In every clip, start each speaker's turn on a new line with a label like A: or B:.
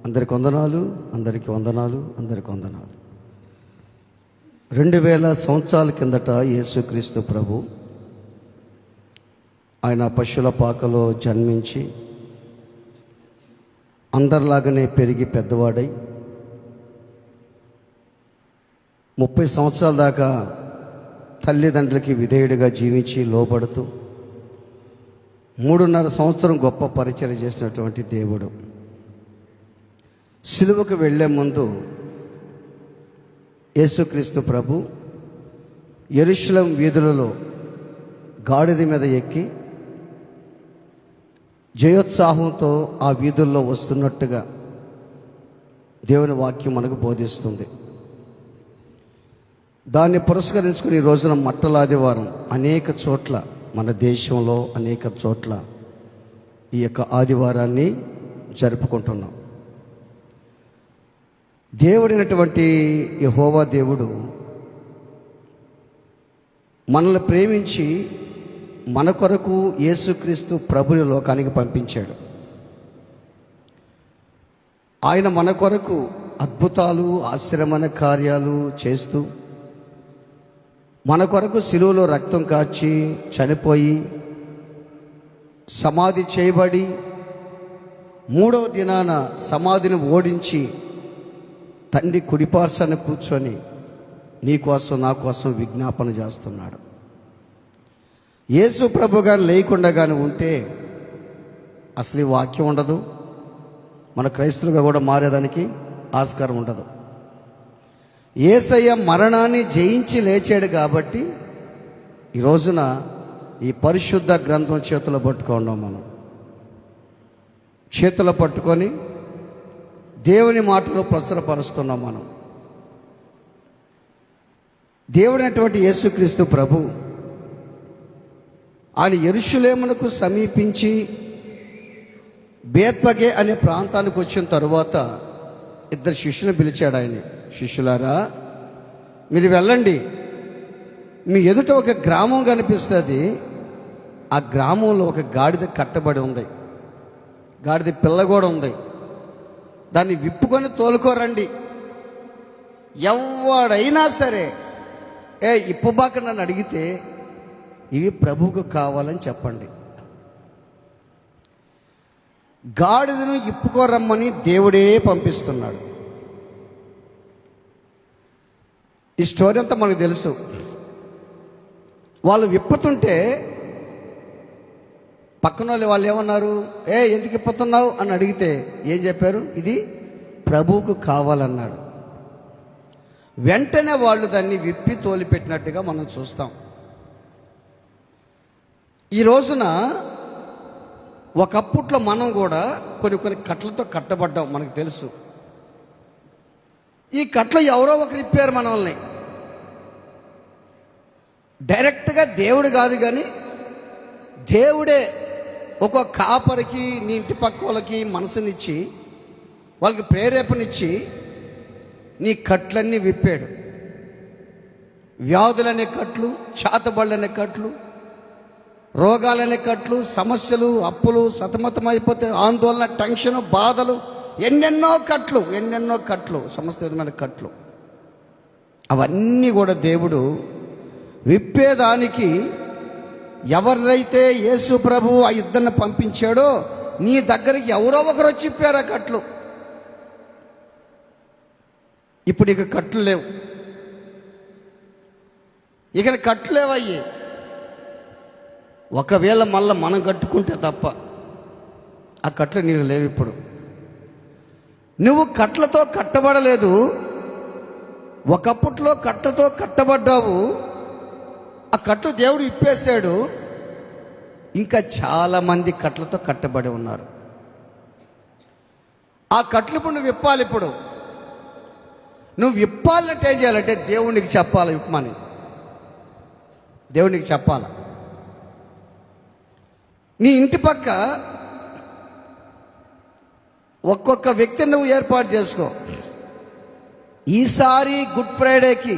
A: అందరికి వందనాలు, అందరికి వందనాలు, అందరికి వందనాలు. 2000 సంవత్సరాల కిందట యేసుక్రీస్తు ప్రభు ఆయన పశువుల పాకలో జన్మించి అందరిలాగానే పెరిగి పెద్దవాడై 30 సంవత్సరాల దాకా తల్లిదండ్రులకి విధేయుడిగా జీవించి లోబడుతూ 3.5 సంవత్సరం గొప్ప పరిచయం చేసినటువంటి దేవుడు సిలువకు వెళ్ళే ముందు యేసుక్రీస్తు ప్రభు యెరూషలేము వీధులలో గాడిద మీద ఎక్కి జయోత్సాహంతో ఆ వీధుల్లో వస్తున్నట్టుగా దేవుని వాక్యం మనకు బోధిస్తుంది. దాన్ని పురస్కరించుకుని ఈ రోజున మట్టలాదివారం అనేక చోట్ల మన దేశంలో అనేక చోట్ల ఈ యొక్క ఆదివారాన్ని జరుపుకుంటున్నాం. దేవుడైనటువంటి యెహోవా దేవుడు మనల్ని ప్రేమించి మన కొరకు యేసుక్రీస్తు ప్రభుని లోకానికి పంపించాడు. ఆయన మన కొరకు అద్భుతాలు, ఆశ్చర్యమైన కార్యాలు చేస్తూ మన కొరకు శిలువలో రక్తం కాచి చనిపోయి సమాధి చేయబడి 3వ దినాన సమాధిని ఓడించి తండ్రి కుడిపార్శ్వాన కూర్చొని నీ కోసం నా కోసం విజ్ఞాపన చేస్తున్నాడు. యేసు ప్రభు గారు లేకుండా కానీ ఉంటే అసలు ఈ వాక్యం ఉండదు, మన క్రైస్తవులుగా కూడా మారేదానికి ఆస్కారం ఉండదు. యేసయ్య మరణాన్ని జయించి లేచాడు కాబట్టి ఈ రోజున ఈ పరిశుద్ధ గ్రంథం చేతిలో పట్టుకున్నాం. మనం చేతిలో పట్టుకొని దేవుని మాటలు ప్రచురపరుస్తున్నాం. మనం దేవుడైనటువంటి యేసుక్రీస్తు ప్రభు ఆయన యెరూషలేమునకు సమీపించి బేత్పగే అనే ప్రాంతానికి వచ్చిన తరువాత 2 శిష్యులను పిలిచాడు. ఆయన శిష్యులారా, మీరు వెళ్ళండి, మీ ఎదుట ఒక గ్రామం కనిపిస్తుంది. ఆ గ్రామంలో ఒక గాడిద కట్టబడి ఉంది, గాడిద పిల్ల కూడా ఉంది. దాన్ని విప్పుకొని తోలుకోరండి. ఎవడైనా సరే ఇప్పుబాక నన్ను అడిగితే ఇవి ప్రభువుకు కావాలని చెప్పండి. గాడిదను ఇప్పుకోరమ్మని దేవుడే పంపిస్తున్నాడు. ఈ స్టోరీ అంతా మనకు తెలుసు. వాళ్ళు విప్పుతుంటే పక్కన వాళ్ళు ఏమన్నారు, ఎందుకు ఇప్పుతున్నావు అని అడిగితే ఏం చెప్పారు, ఇది ప్రభువుకు కావాలన్నాడు. వెంటనే వాళ్ళు దాన్ని విప్పి తోలిపెట్టినట్టుగా మనం చూస్తాం. ఈ రోజున ఒకప్పట్లో మనం కూడా కొన్ని కట్లతో కట్టబడ్డాం, మనకు తెలుసు. ఈ కట్లు ఎవరో ఒకరు ఇప్పారు మనల్ని. డైరెక్ట్గా దేవుడు కాదు, కానీ దేవుడే ఒక కాపరికి, నీ ఇంటి పక్క వాళ్ళకి మనసునిచ్చి వాళ్ళకి ప్రేరేపణిచ్చి నీ కట్లన్నీ విప్పాడు. వ్యాధులనే కట్లు, చాతబళ్ళనే కట్లు, రోగాలనే కట్లు, సమస్యలు, అప్పులు, సతమతమైపోతే ఆందోళన, టెన్షన్, బాధలు, ఎన్నెన్నో కట్లు, సమస్త విధమైన కట్లు, అవన్నీ కూడా దేవుడు విప్పేదానికి ఎవరైతే యేసు ప్రభు ఆ యుద్ధాన్ని పంపించాడో నీ దగ్గరికి ఎవరో ఒకరు వచ్చి ఇప్పారు ఆ కట్లు. ఇప్పుడు ఇక కట్లు లేవు, ఇక కట్లు లేవయ్యి. ఒకవేళ మళ్ళీ మనం కట్టుకుంటే తప్ప ఆ కట్లు నీకు లేవు. ఇప్పుడు నువ్వు కట్లతో కట్టబడలేదు, ఒకప్పట్లో కట్లతో కట్టబడ్డావు. ఆ కట్లు దేవుడు ఇప్పేశాడు. ఇంకా చాలామంది కట్లతో కట్టబడి ఉన్నారు. ఆ కట్లు ఇప్పుడు నువ్వు విప్పాలి. ఇప్పుడు నువ్వు విప్పాలంటే ఏం చేయాలంటే దేవునికి చెప్పాలి. విప్పమని దేవునికి చెప్పాలి. నీ ఇంటి పక్క ఒక్కొక్క వ్యక్తిని నువ్వు ఏర్పాటు చేసుకో. ఈసారి గుడ్ ఫ్రైడేకి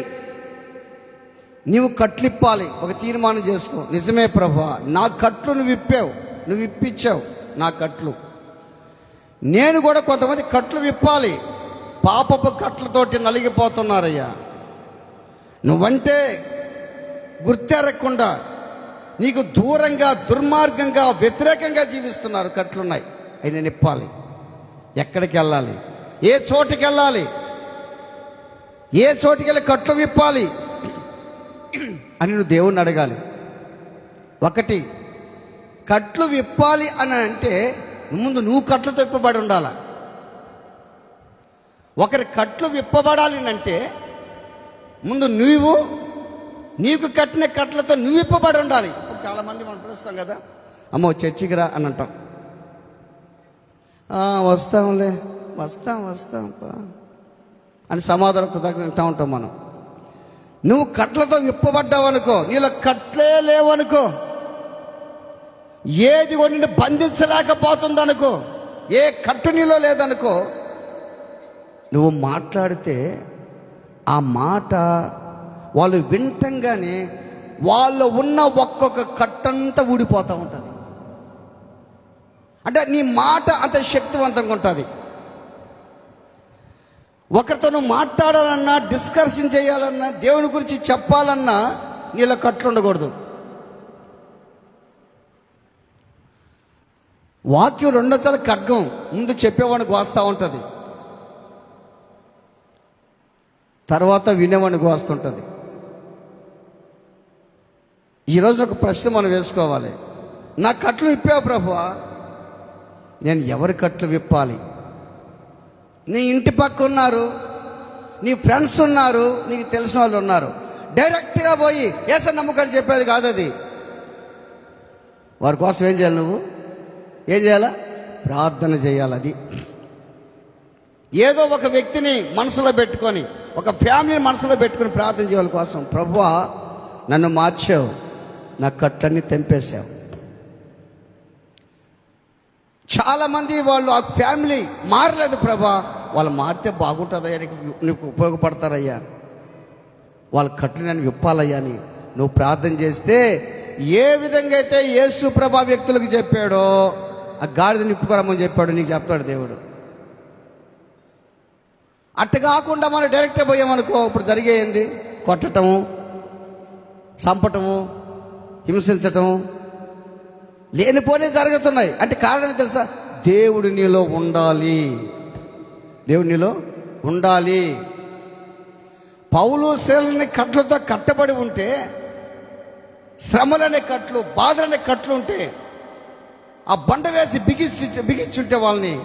A: నీవు కట్లిప్పాలి. ఒక తీర్మానం చేసుకో. నిజమే ప్రభా, నా కట్లు నువ్వు విప్పావు, నువ్వు ఇప్పించావు నా కట్లు. నేను కూడా కొంతమంది కట్లు విప్పాలి. పాపపు కట్లతోటి నలిగిపోతున్నారయ్యా. నువ్వంటే గుర్తెరగకుండా నీకు దూరంగా, దుర్మార్గంగా, వ్యతిరేకంగా జీవిస్తున్నారు. కట్లున్నాయి, అవి నేను ఇప్పాలి. ఎక్కడికి వెళ్ళాలి, ఏ చోటుకి వెళ్ళాలి, ఏ చోటుకి వెళ్ళి కట్లు విప్పాలి అని నువ్వు దేవుణ్ణి అడగాలి. ఒకటి, కట్లు విప్పాలి అని అంటే ముందు నువ్వు కట్లతో విప్పబడి ఉండాలి. ఒకరి కట్లు విప్పబడాలి అంటే ముందు నీకు కట్టిన కట్లతో నువ్వు విప్పబడి ఉండాలి. ఇప్పుడు చాలామంది మనం పిలుస్తాం కదా, అమ్మో చర్చికి రా అని అంటాం. వస్తాంలే, వస్తాం అని సమాధానం కృతజ్ఞత ఉంటాం మనం. నువ్వు కట్లతో విప్పబడ్డావు అనుకో, నీలో కట్లే లేవనుకో, ఏది నిన్ను బంధించలేకపోతుంది అనుకో, ఏ కట్టు నీలో లేదనుకో, నువ్వు మాట్లాడితే ఆ మాట వాళ్ళు వింటంగానే వాళ్ళు ఉన్న ఒక్కొక్క కట్టంతా ఊడిపోతూ ఉంటుంది. అంటే నీ మాట అంత శక్తివంతంగా ఉంటుంది. ఒకరితో నువ్వు మాట్లాడాలన్నా, డిస్కషన్ చేయాలన్నా, దేవుని గురించి చెప్పాలన్నా నీలో కట్లు ఉండకూడదు. వాక్యం రెండోసారి ఖడ్గం, ముందు చెప్పేవాడిని కోస్తూ ఉంటుంది, తర్వాత వినేవాడిని కోస్తుంటుంది. ఈరోజు ఒక ప్రశ్న మనం వేసుకోవాలి. నా కట్లు విప్పావు ప్రభువా, నేను ఎవరి కట్లు విప్పాలి? నీ ఇంటి పక్క ఉన్నారు, నీ ఫ్రెండ్స్ ఉన్నారు, నీకు తెలిసిన వాళ్ళు ఉన్నారు. డైరెక్ట్గా పోయి యేసు నమ్మకాలు చెప్పేది కాదు అది. వారి కోసం ఏం చేయాలి? నువ్వు ఏం చేయాలా? ప్రార్థన చేయాలి. అది ఏదో ఒక వ్యక్తిని మనసులో పెట్టుకొని, ఒక ఫ్యామిలీని మనసులో పెట్టుకొని ప్రార్థన చేయాలి కోసం. ప్రభువా, నన్ను మార్చావు, నా కట్లన్నీ తెంపేశావు. చాలామంది వాళ్ళు ఆ ఫ్యామిలీ మారలేదు ప్రభా, వాళ్ళు మారితే బాగుంటుందయ్యా, నీకు ఉపయోగపడతారయ్యా, వాళ్ళ కట్లు నేను విప్పాలయ్యా అని నువ్వు ప్రార్థన చేస్తే, ఏ విధంగా అయితే యేసు ప్రభా వ్యక్తులకు చెప్పాడో, ఆ గాడిద నిప్పుకోరమ్మని చెప్పాడు, నీకు చెప్తాడు దేవుడు. అట్ట కాకుండా మనం డైరెక్ట్గా పోయామనుకో, ఇప్పుడు జరిగేది కొట్టటము, చంపటము, హింసించటము, లేనిపోనే జరుగుతున్నాయి. అంటే కారణం తెలుసా? దేవుడు నీలో ఉండాలి. దేవుడు నీలో ఉండాలి. పౌలు శీలని కట్లతో కట్టబడి ఉంటే, శ్రమలనే కట్లు, బాధలనే కట్లు ఉంటే, ఆ బండ వేసి బిగించుంటే వాళ్ళని,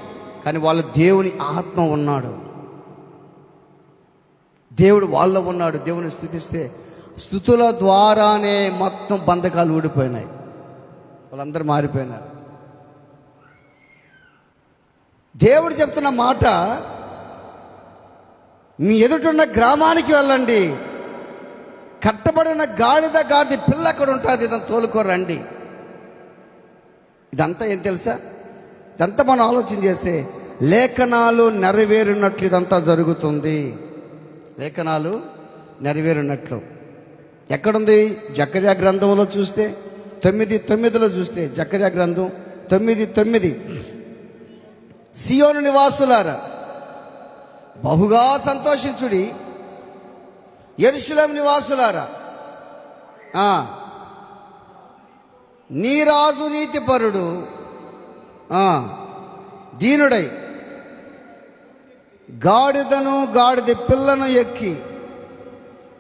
A: కానీ వాళ్ళు దేవుని ఆత్మ ఉన్నాడు, దేవుడు వాళ్ళలో ఉన్నాడు. దేవుని స్తుతిస్తే స్తుతుల ద్వారానే మొత్తం బంధకాలు ఊడిపోయినాయి, వాళ్ళందరూ మారిపోయినారు. దేవుడు చెప్తున్న మాట, మీ ఎదుటున్న గ్రామానికి వెళ్ళండి, కట్టబడిన గాడిద పిల్ల అక్కడ ఉంటుంది, ఇదంతా తోలుకోరండి. ఇదంతా ఏం తెలుసా? ఇదంతా మనం ఆలోచన చేస్తే లేఖనాలు నెరవేరినట్లు ఇదంతా జరుగుతుంది. లేఖనాలు నెరవేరినట్లు ఎక్కడుంది? జకర్యా గ్రంథంలో చూస్తే 9:9 చూస్తే, జకర్యా గ్రంథం 9:9, సియోను నివాసులారా బహుగా సంతోషించుడి, యెరూషలేము నివాసులారా నీ రాజు నీతిపరుడు దీనుడై గాడిద పిల్లను ఎక్కి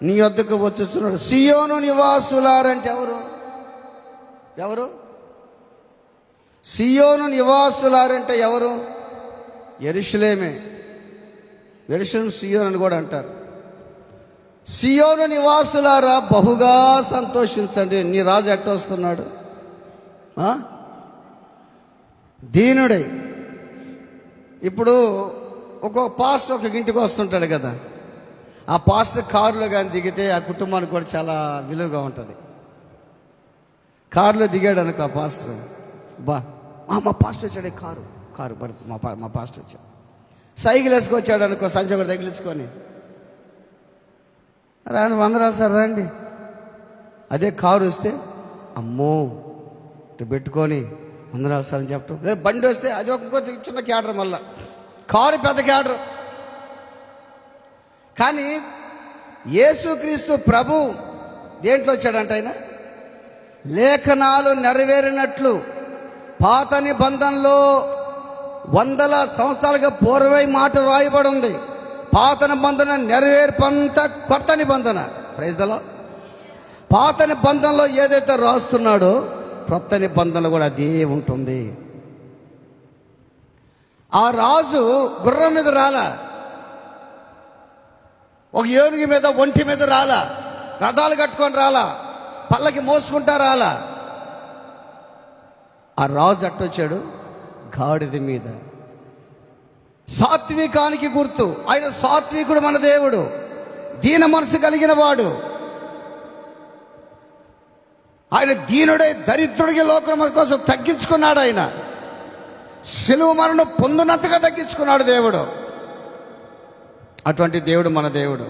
A: నీ వద్దకు వచ్చుచున్నాడు. సియోను నివాసులారంటే ఎవరు? సియోను నివాసులారంటే ఎవరు? యెరూషలేమే. యెరూషలేం సియోను అని కూడా అంటారు. సియోను నివాసులారా బహుగా సంతోషించండి, నీ రాజు ఎట్ట వస్తున్నాడు? దీనుడై. ఇప్పుడు ఒక్కొక్క పాస్టర్ ఒక ఇంటికి వస్తుంటాడు కదా, ఆ పాస్టర్ కారులో కానీ దిగితే ఆ కుటుంబానికి కూడా చాలా విలువగా ఉంటుంది. కారులో దిగాడు అనుకో ఆ పాస్టర్, మా పాస్టర్ వచ్చాడు, కారు మా పాస్టర్ వచ్చాడు. సైకిల్ వేసుకొచ్చాడు అనుకో, సంచి ఒకటి తగిలించుకొని, రాండి వందరాలు సార్ రండి. అదే కారు వస్తే అమ్మో ఇటు పెట్టుకొని వందనాలు సార్ అని చెప్పటం, లేదు బండి వస్తే అది ఒక చిన్న క్యాడర్, మళ్ళా కారు పెద్ద క్యాడర్. కానీ యేసుక్రీస్తు ప్రభు దేంట్లో వచ్చాడంట? ఆయన లేఖనాలు నెరవేరినట్లు పాత నిబంధనలో వందల సంవత్సరాలుగా పూర్వై మాట రాయబడి ఉంది. పాత నిబంధన నెరవేర్పంత కొత్త నిబంధన. Praise the Lord. పాత నిబంధనలో ఏదైతే రాస్తున్నాడో కొత్త నిబంధనలో కూడా అదే ఉంటుంది. ఆ రాజు గుర్రం మీద రాలా, ఒక ఏనుగు మీద ఒంటి మీద రాలా, రథాలు కట్టుకొని రాలా, పల్లకి మోసుకుంటా రాలా. ఆ రాజు అట్టొచ్చాడు గాడిద మీద. సాత్వికానికి గుర్తు. ఆయన సాత్వికుడు, మన దేవుడు, దీన మనసు కలిగిన వాడు. ఆయన దీనుడై దరిద్రుడికి లోకం కోసం తగ్గించుకున్నాడు. ఆయన సిలువ మరణం పొందినంతగా తగ్గించుకున్నాడు దేవుడు. అటువంటి దేవుడు మన దేవుడు.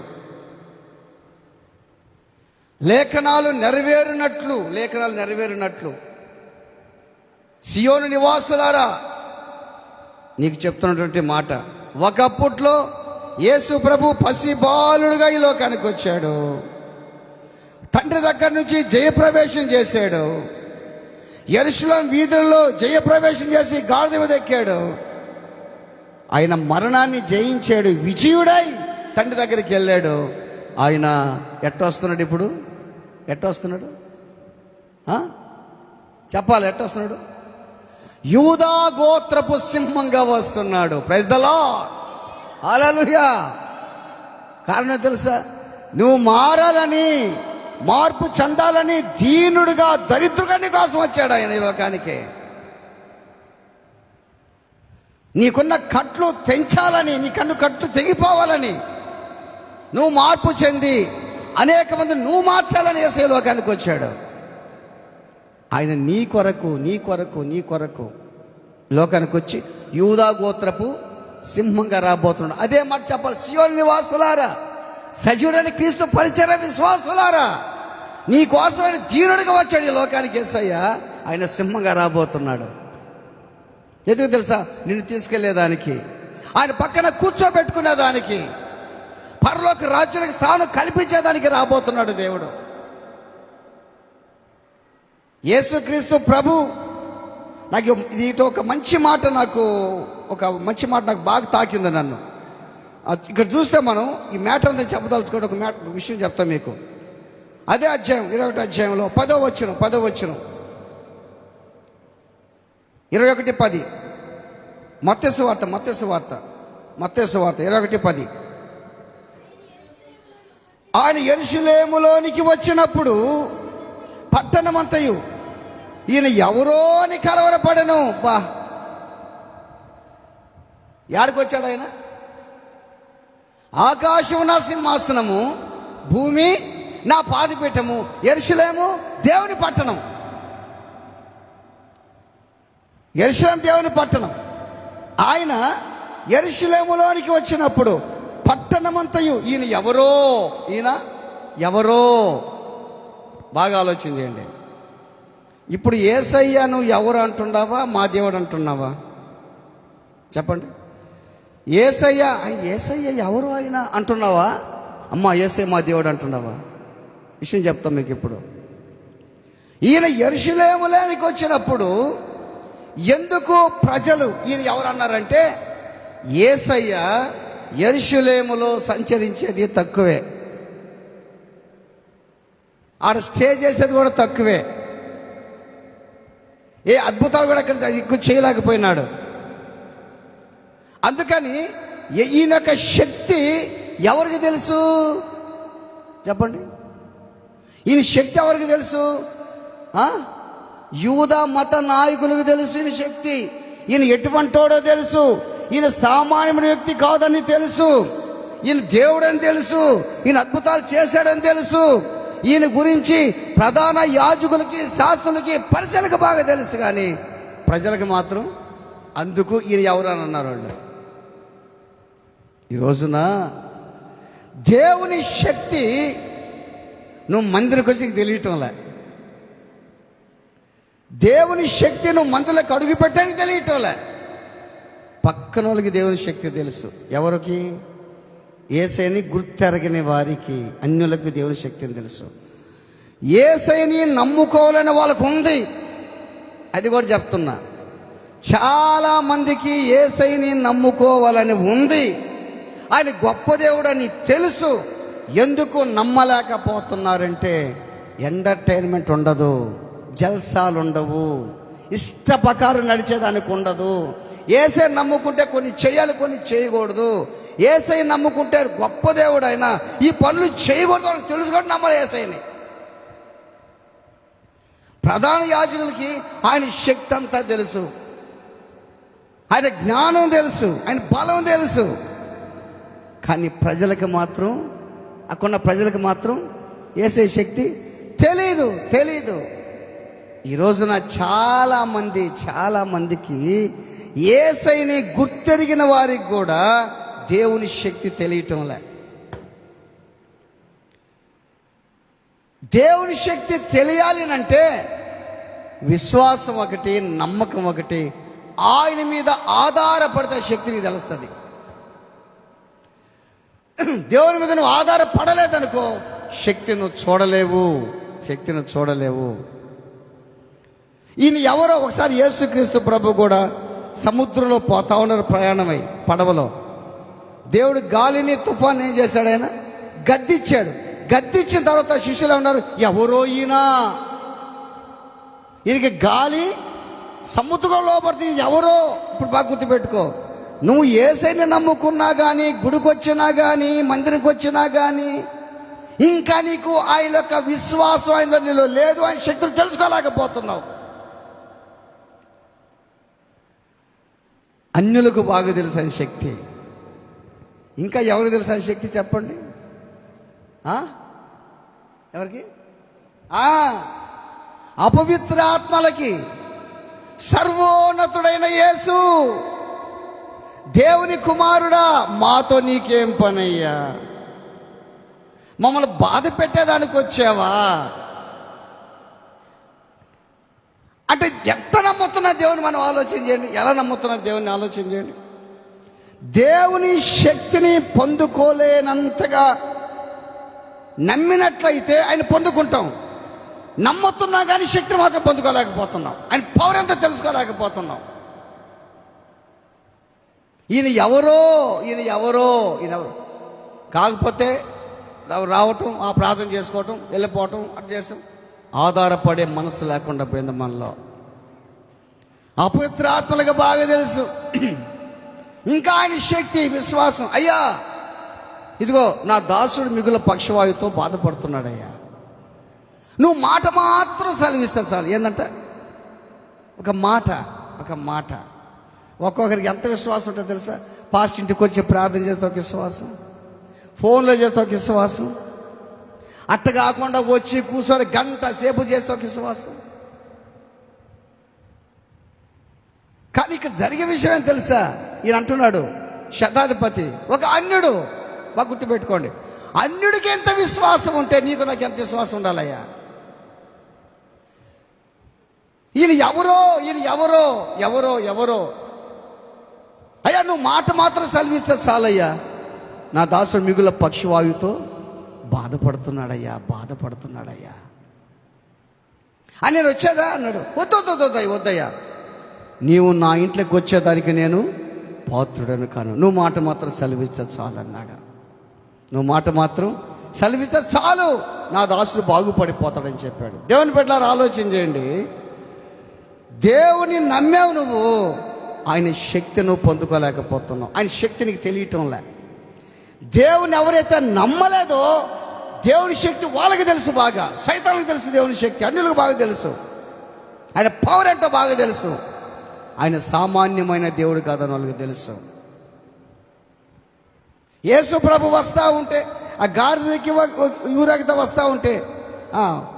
A: లేఖనాలు నెరవేరినట్లు సియోను నివాసులారా, నీకు చెప్తున్నటువంటి మాట, ఒకప్పట్లో యేసు ప్రభు పసిబాలుడుగా ఈ లోకానికి వచ్చాడు. తండ్రి దగ్గర నుంచి జయప్రవేశం చేశాడు. యెరూషలేము వీధుల్లో జయప్రవేశం చేసి గాడిద మీద ఎక్కాడు. ఆయన మరణాన్ని జయించాడు. విజయుడై తండ్రి దగ్గరికి వెళ్ళాడు. ఆయన ఎట్ట వస్తున్నాడు? ఇప్పుడు ఎట్ట వస్తున్నాడు చెప్పాలి. ఎట్ట వస్తున్నాడు? యూదా గోత్రపు సింహంగా వస్తున్నాడు. Praise the lord. హల్లెలూయా. కారణం తెలుసా? నువ్వు మారాలని, మార్పు చెందాలని, దీనుడుగా దరిద్రుగా నీ కోసం వచ్చాడు ఆయన ఈ లోకానికి. నీకున్న కట్లు తెంచాలని, నీ కట్లు తెగిపోవాలని, నువ్వు మార్పు చెంది అనేక మంది నువ్వు మార్చాలని యేసయ్య లోకానికి వచ్చాడు. ఆయన నీ కొరకు లోకానికి వచ్చి యూదా గోత్రపు సింహంగా రాబోతున్నాడు. అదే మాట చెప్పాలి. సియోను నివాసులారా, సజీవుడైన క్రీస్తు పరిచర్య విశ్వాసులారా, నీ కోసం ఆయన దీనుడిగా వచ్చాడు ఈ లోకానికి యేసయ్య. ఆయన సింహంగా రాబోతున్నాడు. ఎందుకు తెలుసా? నిన్ను తీసుకెళ్లేదానికి, ఆయన పక్కన కూర్చోబెట్టుకునేదానికి, పరలోక రాజ్యానికి స్థానం కల్పించేదానికి రాబోతున్నాడు దేవుడు. యేసుక్రీస్తు ప్రభు నాకు ఒక మంచి మాట నాకు బాగా తాకింది నన్ను. ఇక్కడ చూస్తే మనం ఈ మ్యాటర్ అంతా చెప్పదలుచుకోవడం ఒక విషయం చెప్తాం మీకు. అదే అధ్యాయం 21 అధ్యాయంలో 10వ వచనం 21:10 మత్తయి సువార్త 21:10. ఆయన యెరూషలేములోనికి వచ్చినప్పుడు పట్టణమంతయు ఈయన ఎవరో అని కలవరపడను. యాడికి వచ్చాడు ఆయన? ఆకాశం నా సింహాసనము, భూమి నా పాదపీఠము. యెరూషలేము దేవుని పట్టణం. యెరూషలేము దేవుని పట్టణం. ఆయన యెరూషలేములోనికి వచ్చినప్పుడు పట్టణమంతయు ఈయన ఎవరో బాగా ఆలోచన చేయండి. ఇప్పుడు యేసయ్య నువ్వు ఎవరు అంటున్నావా, మా దేవుడు అంటున్నావా? చెప్పండి. యేసయ్య ఎవరు ఆయన అంటున్నావా, అమ్మా యేసయ్య మా దేవుడు అంటున్నావా? విషయం చెప్తాం మీకు ఇప్పుడు. ఈయన యెరూషలేములోనికి వచ్చినప్పుడు ఎందుకు ప్రజలు ఈయన ఎవరు అన్నారంటే, యేసయ్య యెరూషలేములో సంచరించేది తక్కువే, ఆడ స్టే చేసేది కూడా తక్కువే, ఏ అద్భుతాలు కూడా అక్కడ ఎక్కువ చేయలేకపోయినాడు. అందుకని ఈయన యొక్క శక్తి ఎవరికి తెలుసు చెప్పండి? ఈయన శక్తి ఎవరికి తెలుసు? యూదా మత నాయకులకు తెలుసు ఈయన శక్తి. ఈయన ఎటువంటోడో తెలుసు. ఈయన సామాన్యమైన వ్యక్తి కాదని తెలుసు. ఈయన దేవుడని తెలుసు. ఈయన అద్భుతాలు చేశాడని తెలుసు. ఈయన గురించి ప్రధాన యాజకులకి, శాస్త్రులకి, పరిచయలకు బాగా తెలుసు. కానీ ప్రజలకు మాత్రం అందుకు ఈయన ఎవరు అని అన్నారు వాళ్ళు. ఈ రోజున దేవుని శక్తి నువ్వు మందిరికి వచ్చి తెలియటంలే. దేవుని శక్తి నువ్వు మందులకు అడుగు పెట్టడానికి తెలియటోలే. పక్కన వాళ్ళకి దేవుని శక్తి తెలుసు. ఎవరికి? యేసయ్యని గుర్తెరగని వారికి, అన్యులకు దేవుని శక్తిని తెలుసు. యేసయ్యని నమ్ముకోవాలని వాళ్ళకు ఉంది, అది కూడా చెప్తున్నా. చాలా మందికి యేసయ్యని నమ్ముకోవాలని ఉంది, ఆయన గొప్ప దేవుడని తెలుసు. ఎందుకు నమ్మలేకపోతున్నారంటే ఎంటర్టైన్మెంట్ ఉండదు, జల్సాలు ఉండవు, ఇష్ట ప్రకారం నడిచేదానికి ఉండదు. యేసయ్య నమ్ముకుంటే కొన్ని చేయాలి, కొన్ని చేయకూడదు. యేసయ్య నమ్ముకుంటే గొప్ప దేవుడు అయినా ఈ పనులు చేయకూడదు వాళ్ళకి తెలుసు కూడా నమ్మరు యేసయ్యని. ప్రధాన యాజకులకి ఆయన శక్తి అంతా తెలుసు, ఆయన జ్ఞానం తెలుసు, ఆయన బలం తెలుసు. కానీ ప్రజలకు మాత్రం, అక్కడున్న ప్రజలకు మాత్రం యేసయ్య శక్తి తెలీదు. ఈ రోజున చాలా మందికి యేసయ్యని గుర్తెరిగిన వారికి కూడా దేవుని శక్తి తెలియటంలే. దేవుని శక్తి తెలియాలి అంటే విశ్వాసం ఒకటి, నమ్మకం ఒకటి, ఆయన మీద ఆధారపడితే శక్తి నీకు తెలుస్తుంది. దేవుని మీద నువ్వు ఆధారపడలేదనుకో శక్తిని చూడలేవు. ఈయన ఎవరో ఒకసారి యేసుక్రీస్తు ప్రభు కూడా సముద్రంలో పోతా ఉన్నారు ప్రయాణమై పడవలో. దేవుడు గాలిని తుఫాన్ ఏం చేశాడు? ఆయన గద్దించిన తర్వాత శిష్యులు ఉన్నారు, ఎవరో ఈయనకి గాలి సముద్రంలో పడుతుంది, ఎవరో. ఇప్పుడు బాగా గుర్తుపెట్టుకో, నువ్వు యేసయ్యని నమ్ముకున్నా కానీ, గుడికి వచ్చినా కానీ, మందిరికి వచ్చినా కానీ, ఇంకా నీకు ఆయన యొక్క విశ్వాసం ఆయనలో నీలో లేదు, ఆయన శక్తులు తెలుసుకోలేకపోతున్నావు. అన్యులకు బాగా తెలుసు ఆయన శక్తి. ఇంకా ఎవరికి తెలుసు ఆయన శక్తి చెప్పండి? ఎవరికి? అపవిత్ర ఆత్మలకి. సర్వోన్నతుడైన యేసు, దేవుని కుమారుడా, మాతో నీకేం పనయ్యా? మమ్మల్ని బాధ పెట్టేదానికి వచ్చావా అంటే ఎంత నమ్ముతున్న దేవుని మనం ఆలోచన చేయండి. ఎలా నమ్ముతున్న దేవుని ఆలోచన చేయండి. దేవుని శక్తిని పొందుకోలేనంతగా నమ్మినట్లయితే ఆయన పొందుకుంటాం. నమ్ముతున్నా కానీ శక్తిని మాత్రం పొందుకోలేకపోతున్నాం, ఆయన పవర్ ఎంతో తెలుసుకోలేకపోతున్నాం. ఈయన ఎవరో కాకపోతే రావటం, ఆ ప్రార్థన చేసుకోవటం, వెళ్ళిపోవటం, అటు చేస్తాం. ఆధారపడే మనసు లేకుండా పోయింది మనలో. అపవిత్ర ఆత్మలకు బాగా తెలుసు. ఇంకా ఆయన శక్తి, విశ్వాసం. అయ్యా ఇదిగో నా దాసుడు మిగుల పక్షవాయువుతో బాధపడుతున్నాడయ్యా, నువ్వు మాట మాత్రం సెలవిస్తే చాలు. ఏంటంట? ఒక మాట. ఒక్కొక్కరికి ఎంత విశ్వాసం ఉంటుందో తెలుసా? పాస్ట్ ఇంటికి వచ్చి ప్రార్థన చేస్తే ఒక విశ్వాసం, ఫోన్లో చేస్తే ఒక విశ్వాసం, అట్ట కాకుండా వచ్చి కూర్చొని గంట సేపు చేస్తే ఒక విశ్వాసం. కానీ ఇక్కడ జరిగే విషయం ఏం తెలుసా? ఈయన అంటున్నాడు, శతాధిపతి ఒక అన్యుడు. బాగా గుర్తుపెట్టుకోండి, అన్యుడికి ఎంత విశ్వాసం ఉంటే నీకు నాకు ఎంత విశ్వాసం ఉండాలయ్యా? ఈయన ఎవరో అయ్యా, నువ్వు మాట మాత్రం సెలవిస్తే చాలయ్యా, నా దాసుడు మిగుల పక్షవాయువుతో బాధపడుతున్నాడయ్యా అని నేను వచ్చేదా అన్నాడు. వద్దయ్యా, నీవు నా ఇంట్లోకి వచ్చేదానికి నేను పాత్రుడను కాను, నువ్వు మాట మాత్రం సెలవిస్తే చాలు అన్నాడు. నువ్వు మాట మాత్రం సెలవిస్తే చాలు, నా దాసుడు బాగుపడిపోతాడని చెప్పాడు. దేవుని బిడ్డలారా ఆలోచన చేయండి. దేవుని నమ్మావు నువ్వు, ఆయన శక్తి నువ్వు పొందుకోలేకపోతున్నావు. ఆయన శక్తి నీకు తెలియటంలే. దేవుని ఎవరైతే నమ్మలేదో దేవుని శక్తి వాళ్ళకి తెలుసు, బాగా సైతానికి తెలుసు దేవుని శక్తి, అన్యులకు బాగా తెలుసు, ఆయన పవర్ ఏంటో బాగా తెలుసు. ఆయన సామాన్యమైన దేవుడు కాదని వాళ్ళకి తెలుసు. యేసు ప్రభు వస్తూ ఉంటే, ఆ గాడిదకి ఊరేగితే వస్తూ ఉంటే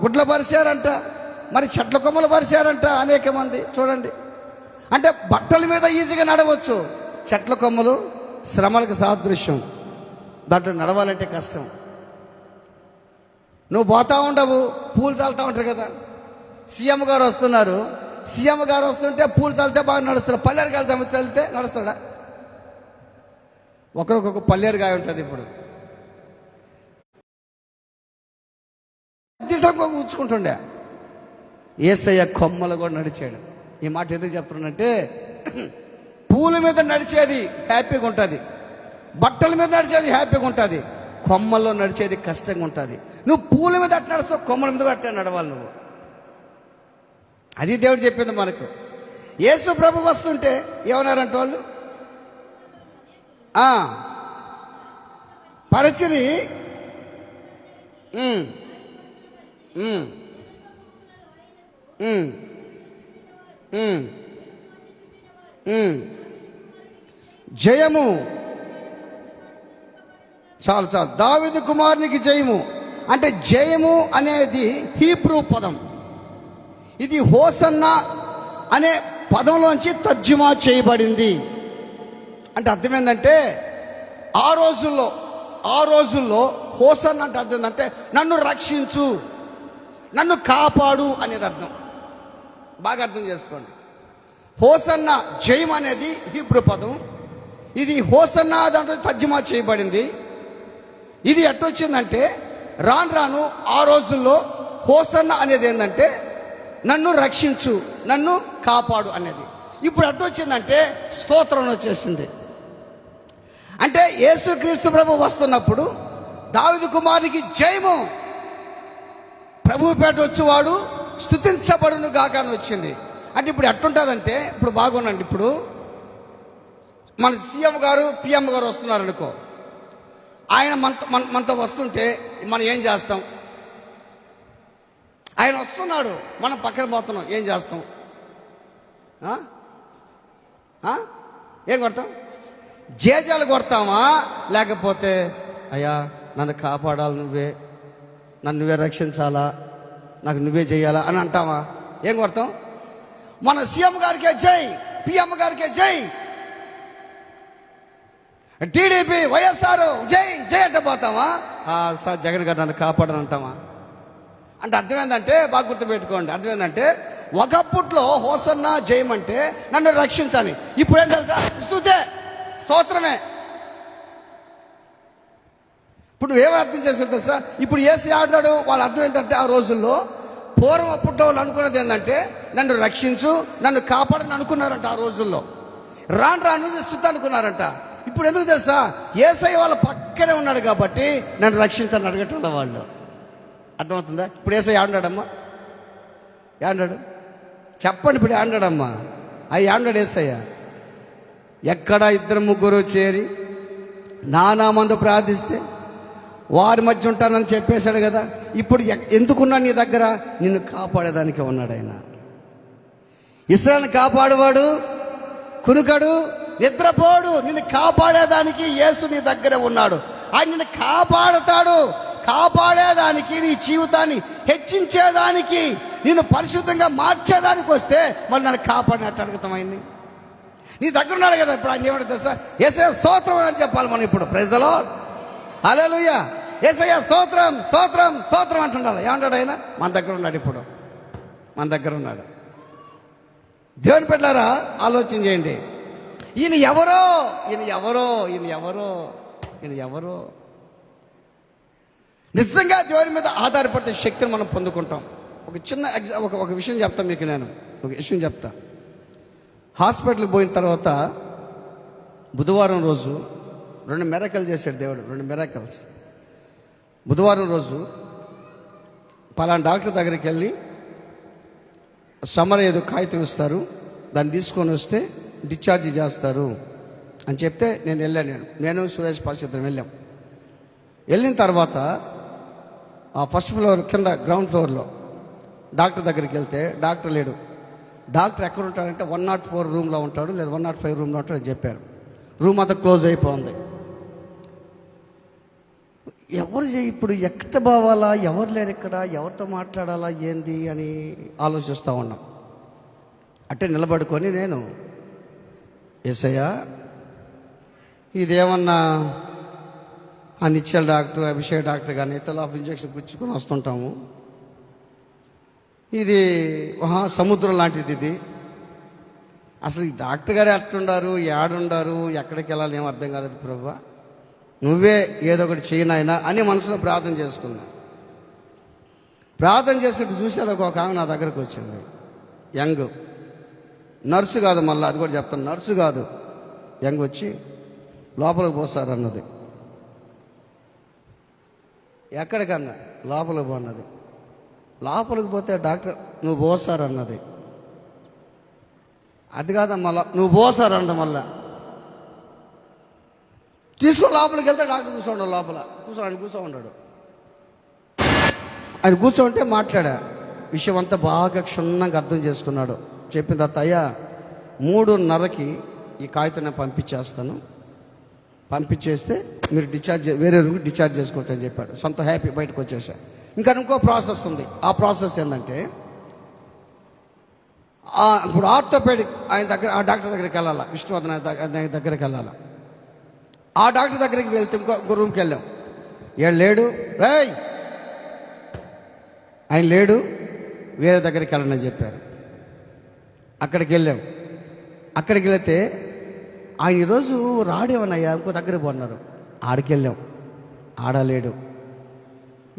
A: గుడ్ల పరిచారంట, మరి చెట్ల కొమ్మలు పరిచారంట అనేక మంది. చూడండి, అంటే బట్టల మీద ఈజీగా నడవచ్చు, చెట్ల కొమ్మలు శ్రమలకు సాదృశ్యం, దాంట్లో నడవాలంటే కష్టం. నువ్వు పోతా ఉండవు, పూలు చల్లుతూ ఉంటారు కదా. సీఎం గారు వస్తున్నారు, సీఎం గారు వస్తుంటే పూలు చల్లితే బాగా నడుస్తాడు, పల్లెరుగాయలు చల్లితే నడుస్తాడా? ఒకరికొక పల్లెరుగాయ ఉంటుంది. ఇప్పుడు ఉంచుకుంటుండే యేసయ్య కొమ్మలు కూడా నడిచాడు. ఈ మాట ఎందుకు చెప్తున్నానంటే, పూల మీద నడిచేది హ్యాపీగా ఉంటుంది, బట్టల మీద నడిచేది హ్యాపీగా ఉంటుంది, కొమ్మల్లో నడిచేది కష్టంగా ఉంటుంది. నువ్వు పూల మీద అట్ట నడుస్తావు, కొమ్మల మీద అట్టే నడవాలి నువ్వు. అది దేవుడు చెప్పింది మనకు. యేసు ప్రభు వస్తుంటే ఏమన్నారంటే వాళ్ళు పరిచిని జయము, చాలు చాలు, దావీదు కుమారునికి జయము అంటే జయము అనేది హీబ్రూ పదం. ఇది హోసన్నా అనే పదంలోంచి తర్జుమా చేయబడింది. అంటే అర్థం ఏంటంటే, ఆ రోజుల్లో హోసన్నా అంటే అర్థం ఏంటంటే నన్ను రక్షించు, నన్ను కాపాడు అనేది అర్థం. బాగా అర్థం చేసుకోండి. హోసన్నా జయం అనేది హీబ్రూ పదం. ఇది హోసన్నా దాంట్లో తర్జుమా చేయబడింది. ఇది ఎట్టొచ్చిందంటే, రాను రాను ఆ రోజుల్లో హోసన్నా అనేది ఏంటంటే నన్ను రక్షించు, నన్ను కాపాడు అనేది. ఇప్పుడు ఎట్టొచ్చిందంటే స్తోత్రం వచ్చేసింది. అంటే యేసుక్రీస్తు ప్రభు వస్తున్నప్పుడు దావీదు కుమారునికి జయము, ప్రభువు పేట వచ్చేవాడు స్తుతించబడును గాక అని వచ్చింది. అంటే ఇప్పుడు ఎట్టుంటుందంటే, ఇప్పుడు బాగుండండి, ఇప్పుడు మన సీఎం గారు పిఎం గారు వస్తున్నారు అనుకో, ఆయన మనతో వస్తుంటే మనం ఏం చేస్తాం? ఆయన వస్తున్నాడు, మనం పక్కన పోతున్నాం, ఏం చేస్తాం? ఏం కొడతాం? జేజాలు కొడతామా? లేకపోతే అయ్యా నన్ను కాపాడాలి, నన్ను నువ్వే రక్షించాలా, నాకు నువ్వే చేయాలా అని అంటావా? ఏం కొడతాం? మన సీఎం గారికే జై, పిఎం గారికే జై, టీడీపీ వైఎస్ఆర్ జై జై అంటే పోతామా? సార్ జగన్ గారు నన్ను కాపాడని అంటామా? అంటే అర్థం ఏంటంటే, బాగా గుర్తుపెట్టుకోండి, అర్థం ఏంటంటే ఒకప్పట్లో హోసన్నా జయం అంటే నన్ను రక్షించాలి. ఇప్పుడు ఏం తెలుసా? స్తుతే, స్తోత్రమే. ఇప్పుడు ఏమో అర్థం చేసుకుంటే తెలుసా? ఇప్పుడు ఏసీ ఆడాడు, వాళ్ళ అర్థం ఏంటంటే, ఆ రోజుల్లో పూర్వం అప్పట్లో వాళ్ళు అనుకున్నది ఏంటంటే నన్ను రక్షించు, నన్ను కాపాడని అనుకున్నారంట. ఆ రోజుల్లో రాను రాను స్తుతి అనుకున్నారంట. ఇప్పుడు ఎందుకు తెలుసా? యేసయ్య వాళ్ళ పక్కనే ఉన్నాడు కాబట్టి నన్ను రక్షించాలని అడగటం వాళ్ళు. అర్థమవుతుందా? ఇప్పుడు యేసయ్య ఆడాడమ్మా, ఆడాడు చెప్పండి. ఇప్పుడు ఆడాడమ్మా, అవి ఆడాడు యేసయ్య. ఎక్కడ ఇద్దరు ముగ్గురు చేరి నా నామందు ప్రార్థిస్తే వారి మధ్య ఉంటానని చెప్పేశాడు కదా. ఇప్పుడు ఎందుకున్నా నీ దగ్గర? నిన్ను కాపాడేదానికి ఉన్నాడు ఆయన. ఇశ్రాయేలుని కాపాడువాడు కునుకడు, నిద్రపోడు. నిన్ను కాపాడేదానికి యేసు నీ దగ్గర ఉన్నాడు. ఆయన నిన్ను కాపాడతాడు. కాపాడేదానికి, నీ జీవితాన్ని హెచ్చించేదానికి, నిన్ను పరిశుద్ధంగా మార్చేదానికి వస్తే మళ్ళీ నన్ను కాపాడినట్టు అడుగుతాం ఆయన్ని. నీ దగ్గర ఉన్నాడు కదా. ఇప్పుడు ఆయన ఏమంటే తెలుసా? యేసయ్య స్తోత్రం అని చెప్పాలి మనం. ఇప్పుడు ప్రైజ్ ది లార్డ్, హల్లెలూయా. యేసయ్య స్తోత్రం స్తోత్రం స్తోత్రం అంటున్నాడు. ఏమంటాడు ఆయన? మన దగ్గర ఉన్నాడు. ఇప్పుడు మన దగ్గర ఉన్నాడు. దేవుని బిడ్డలారా, ఆలోచన చేయండి. ఈయన ఎవరో, ఈయన ఎవరో, ఈయన ఎవరో, ఈయన ఎవరో. నిజంగా దేవుని మీద ఆధారపడే శక్తిని మనం పొందుకుంటాం. ఒక చిన్న ఒక విషయం చెప్తా మీకు. నేను ఒక విషయం చెప్తా. హాస్పిటల్కి పోయిన తర్వాత బుధవారం రోజు 2 మిరకల్ చేశాడు దేవుడు. 2 మిరకల్స్. బుధవారం రోజు పలానా డాక్టర్ దగ్గరికి వెళ్ళి సమ్మర్ ఏదో కాగితం ఇస్తారు, దాన్ని తీసుకొని వస్తే డిశ్చార్జ్ చేస్తారు అని చెప్తే నేను వెళ్ళాను. నేను సురేష్ పరిస్థితి వెళ్ళాం. వెళ్ళిన తర్వాత ఆ ఫస్ట్ ఫ్లోర్ కింద గ్రౌండ్ ఫ్లోర్లో డాక్టర్ దగ్గరికి వెళ్తే డాక్టర్ లేడు. డాక్టర్ ఎక్కడ ఉంటాడంటే 104 రూమ్లో ఉంటాడు, లేదా 105 రూమ్లో ఉంటాడు అని చెప్పారు. రూమ్ అంతా క్లోజ్ అయిపోయింది. ఎవరు ఇప్పుడు ఎక్కడ పోవాలా, ఎవరు లేరు ఇక్కడ, ఎవరితో మాట్లాడాలా ఏంది అని ఆలోచిస్తూ ఉన్నాం. అంటే నిలబడుకొని నేను, యేసయ్యా ఇదేమన్నా ఆ నిశ్చల్ డాక్టర్, అభిషేక్ డాక్టర్ కానీ ఇతర ఇంజక్షన్ గుచ్చుకొని వస్తుంటాము, ఇది సముద్రం లాంటిది ఇది. అసలు ఈ డాక్టర్ గారు ఎట్లుండారు, ఏడుండారు, ఎక్కడికి వెళ్ళాలి ఏం అర్థం కాలేదు ప్రభువా, నువ్వే ఏదో ఒకటి చేయనాయనా అని మనసులో ప్రార్థన చేసుకున్నా. ప్రార్థన చేసుకుంటూ చూసారు, ఒక ఆమె నా దగ్గరకు వచ్చింది. యంగ్ నర్సు కాదు, మళ్ళీ అది కూడా చెప్తాను, నర్సు కాదు, యంగ్ వచ్చి లోపలికి పోస్తారు అన్నది. ఎక్కడికన్నా లోపలికి పోన్నది. లోపలికి పోతే డాక్టర్ నువ్వు పోసారు అన్నది. అది కాదమ్మా, నువ్వు పోసారు అన్నది. మళ్ళా తీసుకొని లోపలికి వెళ్తే డాక్టర్ కూర్చోండు, లోపల కూర్చో ఉన్నాడు. ఆయన కూర్చోంటే మాట్లాడా, విషయం అంతా బాగా క్షుణ్ణంగా అర్థం చేసుకున్నాడు. చెప్పిన తర్వాత, అయ్యా 3:30కి ఈ కాగితం నేను పంపించేస్తాను, పంపించేస్తే మీరు వేరే రూమ్కి డిశ్చార్జ్ చేసుకోవచ్చు అని చెప్పాడు. సొంత హ్యాపీ బయటకు వచ్చేసా. ఇంకా ఇంకో ప్రాసెస్ ఉంది. ఆ ప్రాసెస్ ఏంటంటే, ఇప్పుడు ఆర్థోపెడిక్ ఆయన దగ్గర, ఆ డాక్టర్ దగ్గరికి వెళ్ళాలా, విష్ణువర్ధన్ దగ్గరికి వెళ్ళాలా. ఆ డాక్టర్ దగ్గరికి వెళ్తే ఇంకో రూమ్కి వెళ్ళాం. లేడు, రేయ్ ఆయన లేడు, వేరే దగ్గరికి వెళ్ళండి అని చెప్పారు. అక్కడికి వెళ్ళాం. అక్కడికి వెళితే ఆయన ఈరోజు రాడేమన్నయ్యా, ఇంకో దగ్గరికి పోన్నారు. ఆడికి వెళ్ళాం, ఆడలేడు.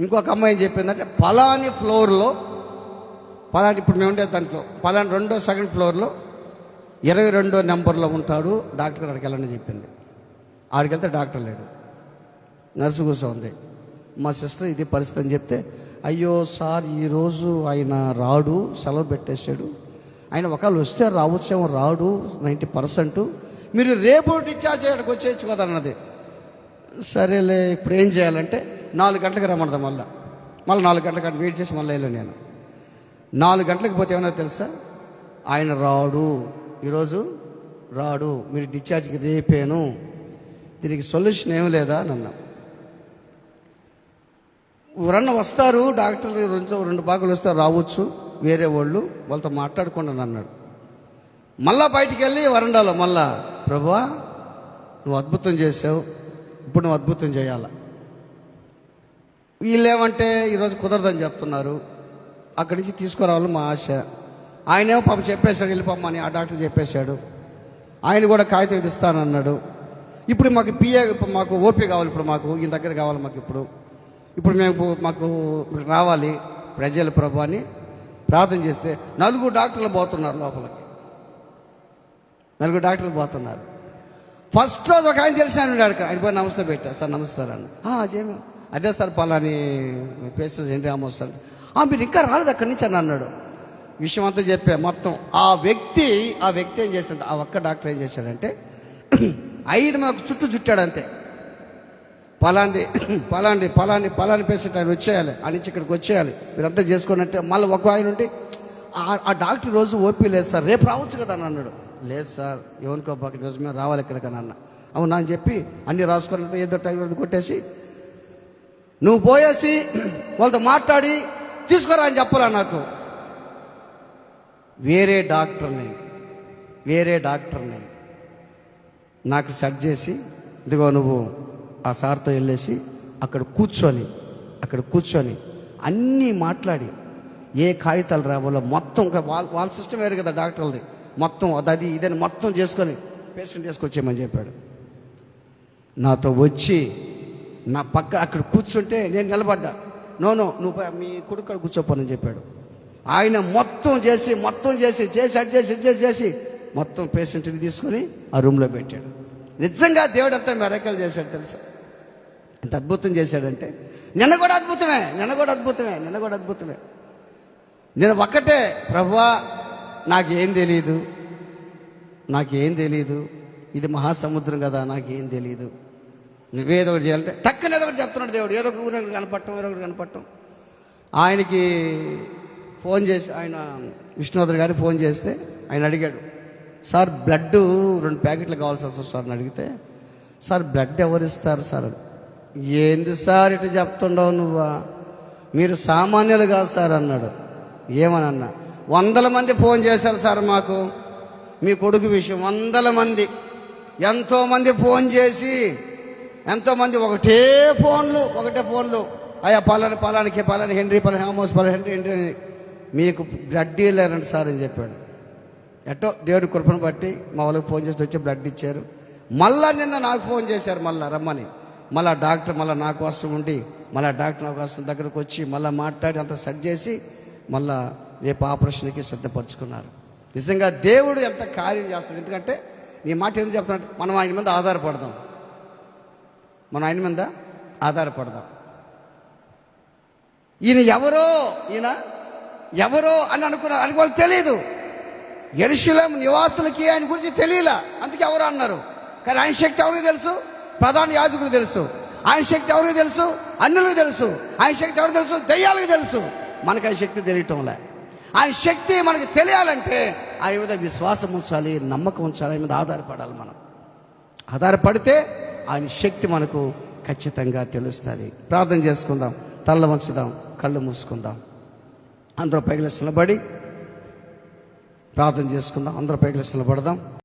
A: ఇంకొక అమ్మాయి ఏం చెప్పిందంటే, పలాని ఫ్లోర్లో, పలాని ఇప్పుడు మేము ఉండేది దాంట్లో పలాని సెకండ్ ఫ్లోర్లో 22వ నెంబర్లో ఉంటాడు డాక్టర్ అక్కడికి వెళ్ళని చెప్పింది. ఆడికి వెళ్తే డాక్టర్ లేడు, నర్సు కూర్చోంది. మా సిస్టర్ ఇది పరిస్థితి అని చెప్తే, అయ్యో సార్ ఈరోజు ఆయన రాడు, సెలవు పెట్టేశాడు, ఆయన ఒకవేళ వస్తే రావచ్చేమో, రాడు 90%, మీరు రేపు డిశ్చార్జ్ చేయడానికి వచ్చేయచ్చు కదా అన్నది. సరేలే, ఇప్పుడు ఏం చేయాలంటే 4 గంటలకు రమ్మన్నది. మళ్ళీ 4 గంటలకు వెయిట్ చేసి మళ్ళీ వెళ్ళాను నేను. 4 గంటలకు పోతే ఏమన్నా తెలుసా, ఆయన రాడు, ఈరోజు రాడు, మీరు డిశ్చార్జ్కి రేపేను, దీనికి సొల్యూషన్ ఏమి లేదా అని అన్నా. ఎవరన్నా వస్తారు డాక్టర్లు, 2 భాగాలు వస్తారు, రావచ్చు వేరే వాళ్ళు, వాళ్ళతో మాట్లాడుకోండి అని అన్నాడు. మళ్ళా బయటికి వెళ్ళి వరండాలో మళ్ళా, ప్రభువా నువ్వు అద్భుతం చేసావు, ఇప్పుడు నువ్వు అద్భుతం చేయాలా. వీళ్ళేమంటే ఈరోజు కుదరదని చెప్తున్నారు, అక్కడి నుంచి తీసుకురావాలి మా ఆశ. ఆయనేమో పాపం చెప్పేశాడు, వెళ్ళిపోమ్మని ఆ డాక్టర్ చెప్పేశాడు. ఆయన కూడా కాగితం ఇస్తానన్నాడు. ఇప్పుడు మాకు మాకు ఓపీ కావాలి, ఇప్పుడు మాకు ఈయన దగ్గర కావాలి మాకు, ఇప్పుడు మాకు రావాలి ప్రజల ప్రభు అని ప్రార్థన చేస్తే 4 డాక్టర్లు పోతున్నారు లోపలికి. 4 డాక్టర్లు పోతున్నారు. ఫస్ట్ రోజు ఒక ఆయన తెలిసిన ఆయన పోయి నమస్తే పెట్టారు. సార్ నమస్కారం అన్న. అదే సార్ పలాని పేషెంట్ ఏంటి రామోస్ సార్, మీరు ఇంకా రాలేదు అక్కడి నుంచి అని అన్నాడు. విషయం అంతా చెప్పా మొత్తం. ఆ వ్యక్తి ఏం చేశాడు, ఆ ఒక్క డాక్టర్ ఏం చేశాడంటే 5 మంది చుట్టూ చుట్టాడు అంతే. పలాని పేషెంట్ ఆయన వచ్చేయాలి, ఆయన నుంచి ఇక్కడికి వచ్చేయాలి, మీరంతా చేసుకున్నట్టే. మళ్ళీ ఒక ఆయన ఉండి, ఆ డాక్టర్ రోజు ఓపీ లేదు సార్, రేపు రావచ్చు కదా అని అన్నాడు. లేదు సార్, ఎవరికో బాగా రోజు మేము రావాలి ఇక్కడికని అన్న. అవునా అని చెప్పి అన్నీ రాసుకున్న ఏదో టైం కొట్టేసి, నువ్వు పోయేసి వాళ్ళతో మాట్లాడి తీసుకురా అని చెప్పాలా. నాకు వేరే డాక్టర్ని నాకు సెట్ చేసి, ఇదిగో నువ్వు ఆ సార్తో వెళ్ళేసి అక్కడ కూర్చొని అన్నీ మాట్లాడి, ఏ కాగితాలు రావాలో మొత్తం, వాళ్ళ సిస్టమ్ వేరు కదా డాక్టర్లది, మొత్తం అది ఇదని మొత్తం చేసుకొని పేషెంట్ తీసుకొచ్చేయమని చెప్పాడు. నాతో వచ్చి నా పక్క అక్కడ కూర్చుంటే నేను నిలబడ్డా. నువ్వు మీ కొడుకు కూర్చోపోనని చెప్పాడు. ఆయన మొత్తం చేసి అడ్జస్ట్ చేసి మొత్తం పేషెంట్ని తీసుకొని ఆ రూమ్లో పెట్టాడు. నిజంగా దేవుడు అంతా మెరకలు చేశాడు తెలుసా, ఎంత అద్భుతం చేశాడంటే. నిన్న కూడా అద్భుతమే. నేను ఒక్కటే, ప్రభువా నాకేం తెలీదు, ఇది మహాసముద్రం కదా, నాకేం తెలీదు, నువ్వేదో ఒకటి చేయాలంటే టక్కన ఏదో ఒకటి చెప్తున్నాడు దేవుడు. ఏదో ఒక ఊరికి కనపడటం. ఆయనకి ఫోన్ చేసి, ఆయన విష్ణువర్ధన్ గారికి ఫోన్ చేస్తే ఆయన అడిగాడు, సార్ బ్లడ్ 2 ప్యాకెట్లు కావాల్సి వస్తుంది సార్ అని అడిగితే, సార్ బ్లడ్ ఎవరు ఇస్తారు సార్? ఏంది సార్ ఇటు చెప్తుండవు నువ్వా, మీరు సామాన్యులు కాదు సార్ అన్నాడు. ఏమనన్నా, 100 మంది ఫోన్ చేశారు సార్ మాకు మీ కొడుకు విషయం, 100 మంది, ఎంతోమంది ఫోన్ చేసి, ఎంతోమంది ఒకటే ఫోన్లు, అయ్యా పలానికి హెన్రీ, పలాని హేమోస్, పలాని హెన్రీ మీకు బ్లడ్ ఇవ్వలేరండి సార్ అని చెప్పాడు. ఎట్టో దేవుడి కృపను బట్టి మా వాళ్ళకి ఫోన్ చేసి వచ్చి బ్లడ్ ఇచ్చారు. మళ్ళా నిన్న నాకు ఫోన్ చేశారు మళ్ళీ రమ్మని. మళ్ళీ డాక్టర్ మళ్ళీ నా కోసం ఉండి మళ్ళీ డాక్టర్ నా కోసం దగ్గరకు వచ్చి మళ్ళీ మాట్లాడి అంత సెట్ చేసి మళ్ళా రేపు ఆపరేషన్కి సిద్ధపరచుకున్నారు. నిజంగా దేవుడు ఎంత కార్యం చేస్తాడు. ఎందుకంటే నీ మాట ఎందుకు చెప్తున్నట్టు మనం ఆయన మీద ఆధారపడదాం. మనం ఆయన మీద ఆధారపడదాం. ఈయన ఎవరో అని అనుకున్నారు. అని వాళ్ళకి తెలియదు. యెరూషలేము నివాసులకి ఆయన గురించి తెలియలా, అందుకే ఎవరు అన్నారు. కానీ ఆయన శక్తి ఎవరికి తెలుసు? ప్రధాన యాజకులకు తెలుసు. ఆయన శక్తి ఎవరికి తెలుసు? అన్యులకు తెలుసు. ఆయన శక్తి ఎవరికి తెలుసు? దెయ్యాలకు తెలుసు. మనకు ఆయన శక్తి తెలియటంలే. ఆయన శక్తి మనకి తెలియాలంటే ఆయన మీద విశ్వాసం ఉంచాలి, నమ్మకం ఉంచాలి, ఆయన మీద ఆధారపడాలి. మనం ఆధారపడితే ఆయన శక్తి మనకు ఖచ్చితంగా తెలుస్తుంది. ప్రార్థన చేసుకుందాం, తల్ల వంచుదాం, కళ్ళు మూసుకుందాం. అందరూ పైకి నిలబడి ప్రార్థన చేసుకుందాం. అందరూ పైకి నిలబడదాం.